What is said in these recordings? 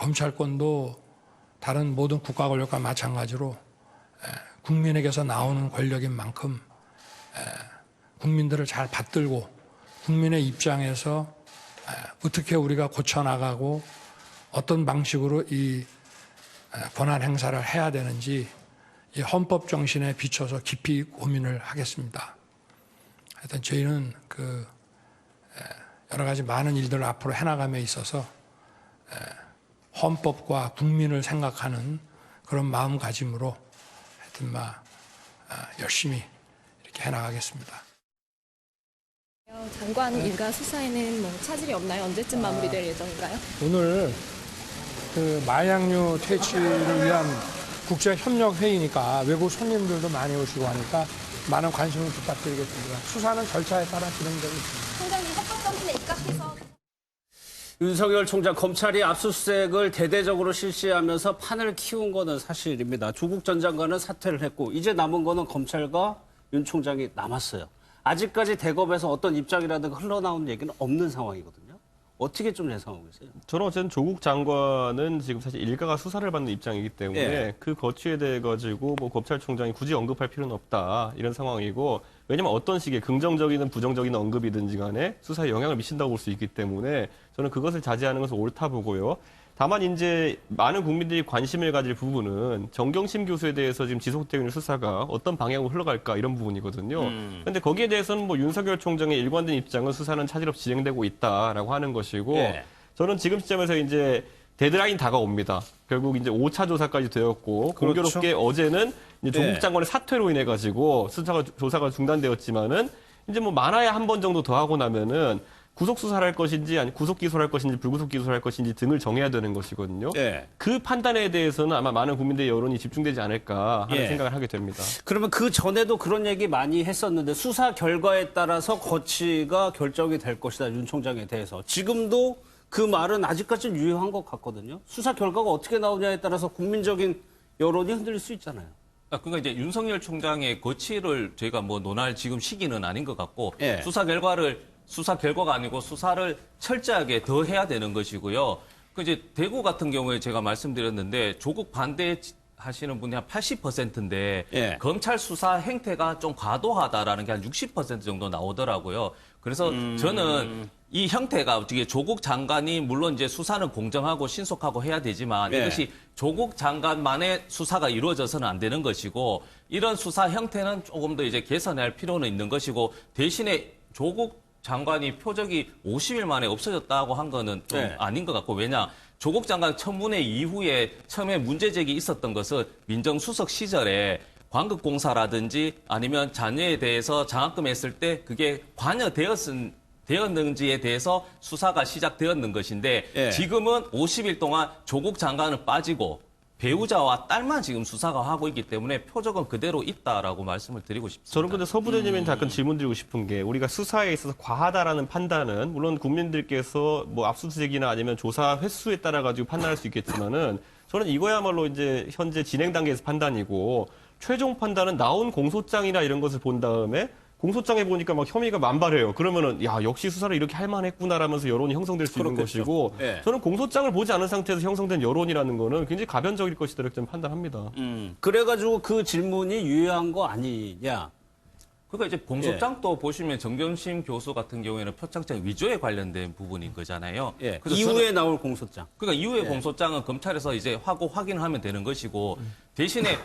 검찰권도 다른 모든 국가 권력과 마찬가지로 국민에게서 나오는 권력인 만큼 국민들을 잘 받들고 국민의 입장에서 어떻게 우리가 고쳐나가고 어떤 방식으로 이 권한 행사를 해야 되는지 이 헌법 정신에 비춰서 깊이 고민을 하겠습니다. 하여튼 저희는 여러 가지 많은 일들을 앞으로 해나감에 있어서 헌법과 국민을 생각하는 그런 마음가짐으로 하여튼 열심히 이렇게 해나가겠습니다. 장관 일가 수사에는 뭐 차질이 없나요? 언제쯤 마무리될 예정인가요? 오늘 마약류 퇴치를 위한 국제협력회의니까 외국 손님들도 많이 오시고 하니까 많은 관심을 부탁드리겠습니다. 수사는 절차에 따라 진행되고 있습니다. 총장님 헌법 정신에 입각해서 윤석열 총장 검찰이 압수수색을 대대적으로 실시하면서 판을 키운 거는 사실입니다. 조국 전 장관은 사퇴를 했고 이제 남은 거는 검찰과 윤 총장이 남았어요. 아직까지 대검에서 어떤 입장이라든가 흘러나오는 얘기는 없는 상황이거든요. 어떻게 좀 예상하고 계세요? 저는 어쨌든 조국 장관은 지금 사실 일가가 수사를 받는 입장이기 때문에 예. 그 거취에 대해 가지고 뭐 검찰총장이 굳이 언급할 필요는 없다 이런 상황이고, 왜냐면 어떤 식의 긍정적이든 부정적인 언급이든지 간에 수사에 영향을 미친다고 볼 수 있기 때문에 저는 그것을 자제하는 것은 옳다 보고요. 다만 이제 많은 국민들이 관심을 가질 부분은 정경심 교수에 대해서 지금 지속되고 있는 수사가 어떤 방향으로 흘러갈까 이런 부분이거든요. 그런데 거기에 대해서는 뭐 윤석열 총장의 일관된 입장은 수사는 차질 없이 진행되고 있다라고 하는 것이고, 예. 저는 지금 시점에서 이제 데드라인 다가옵니다. 결국 이제 5차 조사까지 되었고, 그렇죠. 공교롭게 어제는 이제 조국 예. 장관의 사퇴로 인해 가지고 조사가 중단되었지만은 이제 뭐 많아야 한 번 정도 더 하고 나면은 구속 수사를 할 것인지 아니 구속 기소를 할 것인지 불구속 기소를 할 것인지 등을 정해야 되는 것이거든요. 예. 그 판단에 대해서는 아마 많은 국민들의 여론이 집중되지 않을까 하는 예. 생각을 하게 됩니다. 그러면 그 전에도 그런 얘기 많이 했었는데 수사 결과에 따라서 거취가 결정이 될 것이다, 윤 총장에 대해서. 지금도 그 말은 아직까지는 유효한 것 같거든요. 수사 결과가 어떻게 나오냐에 따라서 국민적인 여론이 흔들릴 수 있잖아요. 그러니까 이제 윤석열 총장의 거취를 저희가 뭐 논할 지금 시기는 아닌 것 같고, 예. 수사 결과가 아니고 수사를 철저하게 더 해야 되는 것이고요. 그 이제 대구 같은 경우에 제가 말씀드렸는데 조국 반대하시는 분이 한 80%인데 예. 검찰 수사 행태가 좀 과도하다라는 게 한 60% 정도 나오더라고요. 그래서 저는 이 형태가 어떻게 조국 장관이 물론 이제 수사는 공정하고 신속하고 해야 되지만 예. 이것이 조국 장관만의 수사가 이루어져서는 안 되는 것이고, 이런 수사 형태는 조금 더 이제 개선할 필요는 있는 것이고, 대신에 조국 장관이 표적이 50일 만에 없어졌다고 한 거는 좀 네. 아닌 것 같고, 왜냐 조국 장관 청문회 이후에 처음에 문제제기 있었던 것은 민정수석 시절에 광급공사라든지 아니면 자녀에 대해서 장학금 했을 때 그게 관여되었는지에 대해서 수사가 시작되었는 것인데 예. 지금은 50일 동안 조국 장관은 빠지고 배우자와 딸만 지금 수사가 하고 있기 때문에 표적은 그대로 있다라고 말씀을 드리고 싶습니다. 저는 근데 서 부대님한테 잠깐 질문 드리고 싶은 게, 우리가 수사에 있어서 과하다라는 판단은 물론 국민들께서 뭐 압수수색이나 아니면 조사 횟수에 따라 가지고 판단할 수 있겠지만은, 저는 이거야말로 이제 현재 진행 단계에서 판단이고, 최종 판단은 나온 공소장이나 이런 것을 본 다음에 공소장에 보니까 막 혐의가 만발해요. 그러면은 야, 역시 수사를 이렇게 할 만했구나라면서 여론이 형성될 수 있는 그렇겠죠. 것이고, 예. 저는 공소장을 보지 않은 상태에서 형성된 여론이라는 거는 굉장히 가변적일 것이다 이렇게 좀 판단합니다. 그래가지고 그 질문이 유효한 거 아니냐. 그러니까 이제 공소장도 보시면 정경심 교수 같은 경우에는 표창장 위조에 관련된 부분인 거잖아요. 예. 그래서 이후에 나올 공소장. 그러니까 이후에 예. 공소장은 검찰에서 이제 확인하면 되는 것이고, 대신에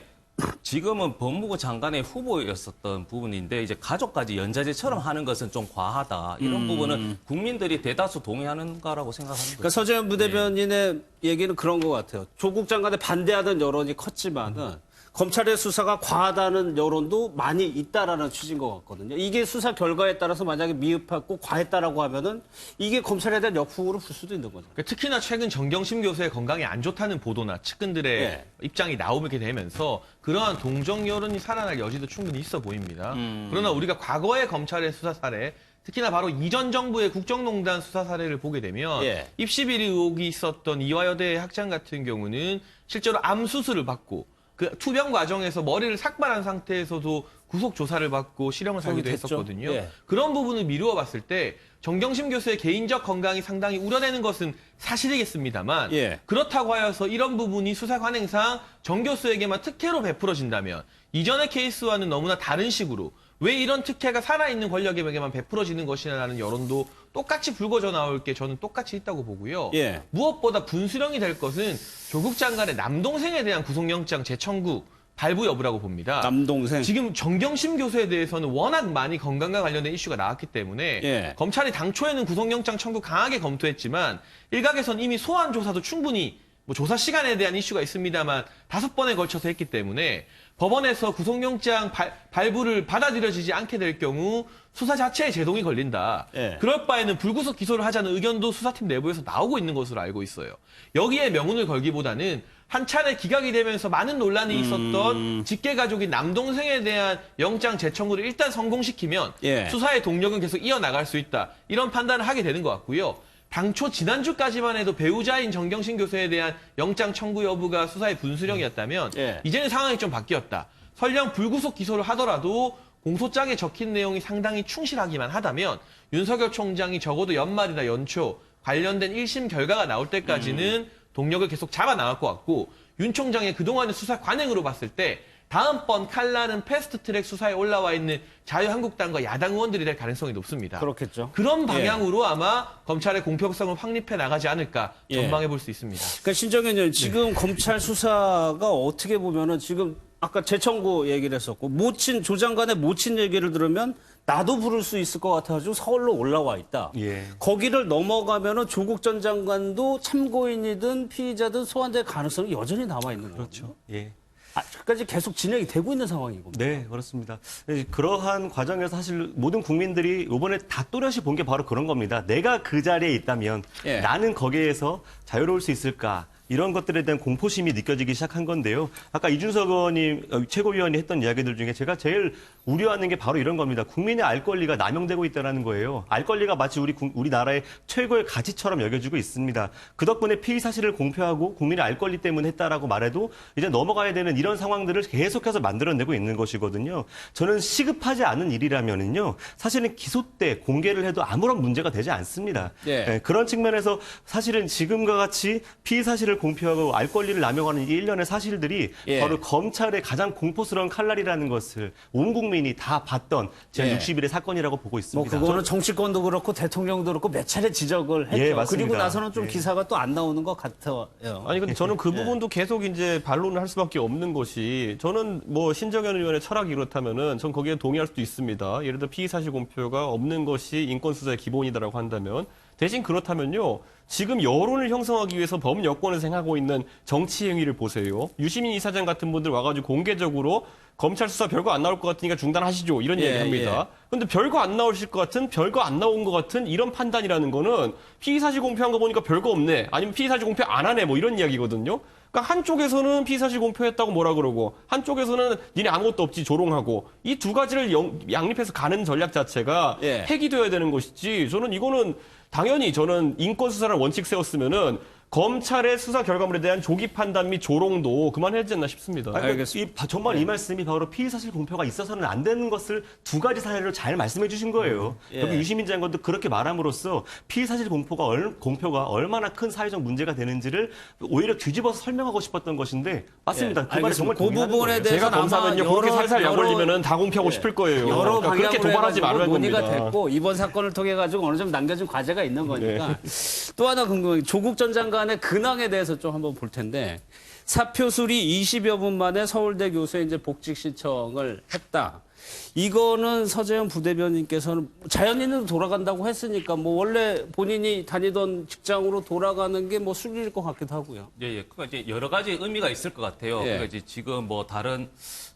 지금은 법무부 장관의 후보였었던 부분인데 이제 가족까지 연좌제처럼 하는 것은 좀 과하다. 이런 부분은 국민들이 대다수 동의하는 거라고 생각하는 그러니까 거죠. 서재현 부대변인의 얘기는 그런 것 같아요. 조국 장관에 반대하던 여론이 컸지만은 검찰의 수사가 과하다는 여론도 많이 있다라는 취지인 것 같거든요. 이게 수사 결과에 따라서 만약에 미흡했고 과했다라고 하면은 이게 검찰에 대한 역풍으로 불 수도 있는 거죠. 그러니까 특히나 최근 정경심 교수의 건강이 안 좋다는 보도나 측근들의 네. 입장이 나오게 되면서 그러한 동정 여론이 살아날 여지도 충분히 있어 보입니다. 그러나 우리가 과거의 검찰의 수사 사례, 특히나 바로 이전 정부의 국정농단 수사 사례를 보게 되면 예. 입시비리 의혹이 있었던 이화여대 학장 같은 경우는 실제로 암 수술을 받고 그 투병 과정에서 머리를 삭발한 상태에서도 구속 조사를 받고 실형을 살기도 됐죠. 했었거든요. 예. 그런 부분을 미루어 봤을 때 정경심 교수의 개인적 건강이 상당히 우려되는 것은 사실이겠습니다만 예. 그렇다고 하여서 이런 부분이 수사 관행상 정 교수에게만 특혜로 베풀어진다면 이전의 케이스와는 너무나 다른 식으로 왜 이런 특혜가 살아있는 권력에게만 베풀어지는 것이냐라는 여론도 똑같이 불거져 나올 게 저는 똑같이 있다고 보고요. 예. 무엇보다 분수령이 될 것은 조국 장관의 남동생에 대한 구속영장 재청구 발부 여부라고 봅니다. 남동생. 지금 정경심 교수에 대해서는 워낙 많이 건강과 관련된 이슈가 나왔기 때문에 예. 검찰이 당초에는 구속영장 청구 강하게 검토했지만 일각에선 이미 소환 조사도 충분히 뭐 조사 시간에 대한 이슈가 있습니다만 5번에 걸쳐서 했기 때문에 법원에서 구속영장 발부를 받아들여지지 않게 될 경우 수사 자체에 제동이 걸린다. 예. 그럴 바에는 불구속 기소를 하자는 의견도 수사팀 내부에서 나오고 있는 것으로 알고 있어요. 여기에 명운을 걸기보다는 한 차례 기각이 되면서 많은 논란이 있었던 직계 가족인 남동생에 대한 영장 재청구를 일단 성공시키면 예. 수사의 동력은 계속 이어나갈 수 있다. 이런 판단을 하게 되는 것 같고요. 당초 지난주까지만 해도 배우자인 정경심 교수에 대한 영장 청구 여부가 수사의 분수령이었다면 예. 이제는 상황이 좀 바뀌었다. 설령 불구속 기소를 하더라도 공소장에 적힌 내용이 상당히 충실하기만 하다면 윤석열 총장이 적어도 연말이나 연초 관련된 1심 결과가 나올 때까지는 동력을 계속 잡아나갈 것 같고 윤 총장의 그동안의 수사 관행으로 봤을 때 다음번 칼날은 패스트트랙 수사에 올라와 있는 자유한국당과 야당 의원들이 될 가능성이 높습니다. 그렇겠죠. 그런 방향으로 아마 검찰의 공평성을 확립해 나가지 않을까 예. 전망해 볼 수 있습니다. 그러니까 신정현 의원 지금 검찰 수사가 어떻게 보면은 지금 아까 재청구 얘기를 했었고 조 장관의 모친 얘기를 들으면 나도 부를 수 있을 것 같아가지고 서울로 올라와 있다. 예. 거기를 넘어가면은 조국 전 장관도 참고인이든 피의자든 소환될 가능성이 여전히 남아 있는 거죠. 그렇죠. 예. 아직까지 계속 진행이 되고 있는 상황인 겁니다. 네, 그렇습니다. 그러한 과정에서 사실 모든 국민들이 이번에 다 또렷이 본 게 바로 그런 겁니다. 내가 그 자리에 있다면 예. 나는 거기에서 자유로울 수 있을까? 이런 것들에 대한 공포심이 느껴지기 시작한 건데요. 아까 이준석 의원님, 최고위원이 했던 이야기들 중에 제가 제일 우려하는 게 바로 이런 겁니다. 국민의 알 권리가 남용되고 있다는 거예요. 알 권리가 마치 우리나라의 최고의 가치처럼 여겨지고 있습니다. 그 덕분에 피의 사실을 공표하고 국민의 알 권리 때문에 했다라고 말해도 이제 넘어가야 되는 이런 상황들을 계속해서 만들어내고 있는 것이거든요. 저는 시급하지 않은 일이라면은요. 사실은 기소 때 공개를 해도 아무런 문제가 되지 않습니다. 예. 네, 그런 측면에서 사실은 지금과 같이 피의 사실을 공표하고 알 권리를 남용하는 이 일련의 사실들이 예. 바로 검찰의 가장 공포스러운 칼날이라는 것을 온 국민이 다 봤던 예. 제60일의 사건이라고 보고 뭐 있습니다. 그거는 정치권도 그렇고 대통령도 그렇고 몇 차례 지적을 했죠. 예, 맞습니다. 그리고 나서는 좀 예. 기사가 또 안 나오는 것 같아요. 아니 근데 저는 그 부분도 계속 이제 반론을 할 수밖에 없는 것이 저는 뭐 신정현 의원의 철학이 이렇다면은 전 거기에 동의할 수도 있습니다. 예를 들어 피의 사실 공표가 없는 것이 인권 수사의 기본이다라고 한다면 대신 그렇다면요. 지금 여론을 형성하기 위해서 범여권에서 행하고 있는 정치 행위를 보세요. 유시민 이사장 같은 분들 와가지고 공개적으로 검찰 수사 별거 안 나올 것 같으니까 중단하시죠. 이런 예, 얘기합니다. 그런데 별거 안 나오실 것 같은, 별거 안 나온 것 같은 이런 판단이라는 거는 피의사실 공표한 거 보니까 별거 없네. 아니면 피의사실 공표 안 하네. 뭐 이런 이야기거든요. 그러니까 한쪽에서는 피의사실 공표했다고 뭐라 그러고 한쪽에서는 니네 아무것도 없지 조롱하고 이 두 가지를 양립해서 가는 전략 자체가 예. 핵이 되어야 되는 것이지 저는 이거는 당연히 저는 인권 수사를 원칙 세웠으면은 검찰의 수사 결과물에 대한 조기 판단 및 조롱도 그만해야 되지 않나 싶습니다. 알겠습니다. 정말 이 말씀이 바로 피의사실 공표가 있어서는 안 되는 것을 두 가지 사례로 잘 말씀해 주신 거예요. 예. 여기 유시민 장관도 그렇게 말함으로써 피의사실 공표가 얼마나 큰 사회적 문제가 되는지를 오히려 뒤집어서 설명하고 싶었던 것인데 맞습니다. 예, 그 말에 알겠습니다. 정말 그 동의하는 부분에 거예요. 대해서 제가 검사면요 그렇게 살살 약 올리면은 다 공표하고 싶을 거예요. 여러 그러니까 방향으로 그렇게 도발하지 말아야 논의가 겁니다. 됐고 이번 사건을 통해 가지고 어느 정도 남겨진 과제가 있는 거니까 또 하나 궁금한 게 조국 전 장관의 근황에 대해서 좀 한번 볼 텐데 사표 수리 20여 분 만에 서울대 교수에 이제 복직 신청을 했다. 이거는 서재현 부대변인께서는 자연인으로 돌아간다고 했으니까 뭐 원래 본인이 다니던 직장으로 돌아가는 게 뭐 순리일 것 같기도 하고요. 예, 예. 그러니까 이제 여러 가지 의미가 있을 것 같아요. 예. 그러니까 이제 지금 뭐 다른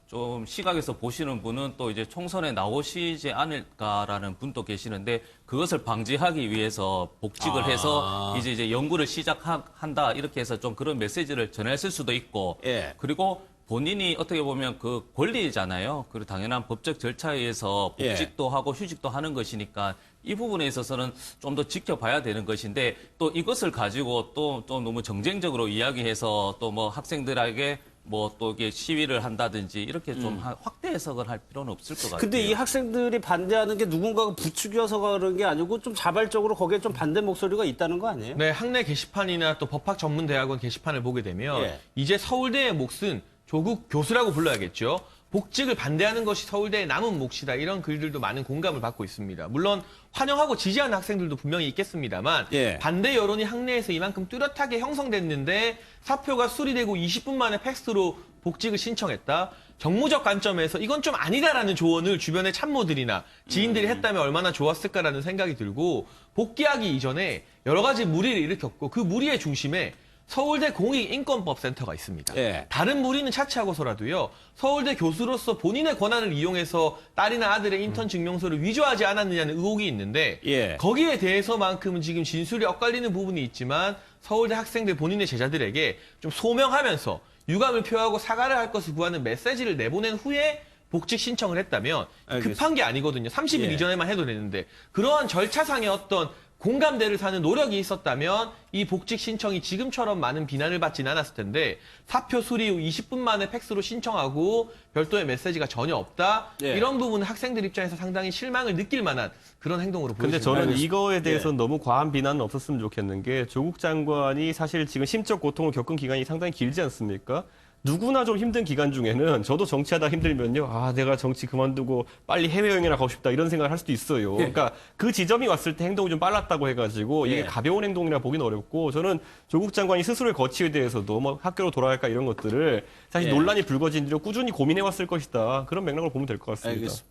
좀 시각에서 보시는 분은 또 이제 총선에 나오시지 않을까라는 분도 계시는데 그것을 방지하기 위해서 복직을 해서 이제 연구를 시작한다 이렇게 해서 좀 그런 메시지를 전했을 수도 있고 예. 그리고 본인이 어떻게 보면 그 권리잖아요. 그리고 당연한 법적 절차에 의해서 복직도 하고 휴직도 하는 것이니까 이 부분에 있어서는 좀 더 지켜봐야 되는 것인데 또 이것을 가지고 또 너무 정쟁적으로 이야기해서 또 뭐 학생들에게 뭐 또 이게 시위를 한다든지 이렇게 좀 확대 해석을 할 필요는 없을 것 같아요. 근데 이 학생들이 반대하는 게 누군가가 부추겨서 그런 게 아니고 좀 자발적으로 거기에 좀 반대 목소리가 있다는 거 아니에요? 네, 학내 게시판이나 또 법학전문대학원 게시판을 보게 되면 예. 이제 서울대의 몫은 조국 교수라고 불러야겠죠. 복직을 반대하는 것이 서울대의 남은 몫이다. 이런 글들도 많은 공감을 받고 있습니다. 물론 환영하고 지지하는 학생들도 분명히 있겠습니다만 예. 반대 여론이 학내에서 이만큼 뚜렷하게 형성됐는데 사표가 수리되고 20분 만에 팩스로 복직을 신청했다. 정무적 관점에서 이건 좀 아니다라는 조언을 주변의 참모들이나 지인들이 했다면 얼마나 좋았을까라는 생각이 들고 복귀하기 이전에 여러 가지 무리를 일으켰고 그 무리의 중심에 서울대 공익인권법센터가 있습니다. 예. 다른 무리는 차치하고서라도요. 서울대 교수로서 본인의 권한을 이용해서 딸이나 아들의 인턴 증명서를 위조하지 않았느냐는 의혹이 있는데 예. 거기에 대해서만큼은 지금 진술이 엇갈리는 부분이 있지만 서울대 학생들 본인의 제자들에게 좀 소명하면서 유감을 표하고 사과를 할 것을 구하는 메시지를 내보낸 후에 복직 신청을 했다면 알겠습니다. 급한 게 아니거든요. 30일 예. 이전에만 해도 되는데 그러한 절차상의 어떤 공감대를 사는 노력이 있었다면 이 복직 신청이 지금처럼 많은 비난을 받지는 않았을 텐데 사표 수리 후 20분 만에 팩스로 신청하고 별도의 메시지가 전혀 없다. 예. 이런 부분은 학생들 입장에서 상당히 실망을 느낄 만한 그런 행동으로 근데 보여집니다. 저는 이거에 대해서는 예. 너무 과한 비난은 없었으면 좋겠는 게 조국 장관이 사실 지금 심적 고통을 겪은 기간이 상당히 길지 않습니까? 누구나 좀 힘든 기간 중에는 저도 정치하다 힘들면요. 아, 내가 정치 그만두고 빨리 해외여행이나 가고 싶다 이런 생각을 할 수도 있어요. 그러니까 그 지점이 왔을 때 행동이 좀 빨랐다고 해가지고 이게 예. 가벼운 행동이라 보기는 어렵고 저는 조국 장관이 스스로의 거취에 대해서도 뭐 학교로 돌아갈까 이런 것들을 사실 예. 논란이 불거진 뒤로 꾸준히 고민해왔을 것이다. 그런 맥락으로 보면 될 것 같습니다. 알겠습니다.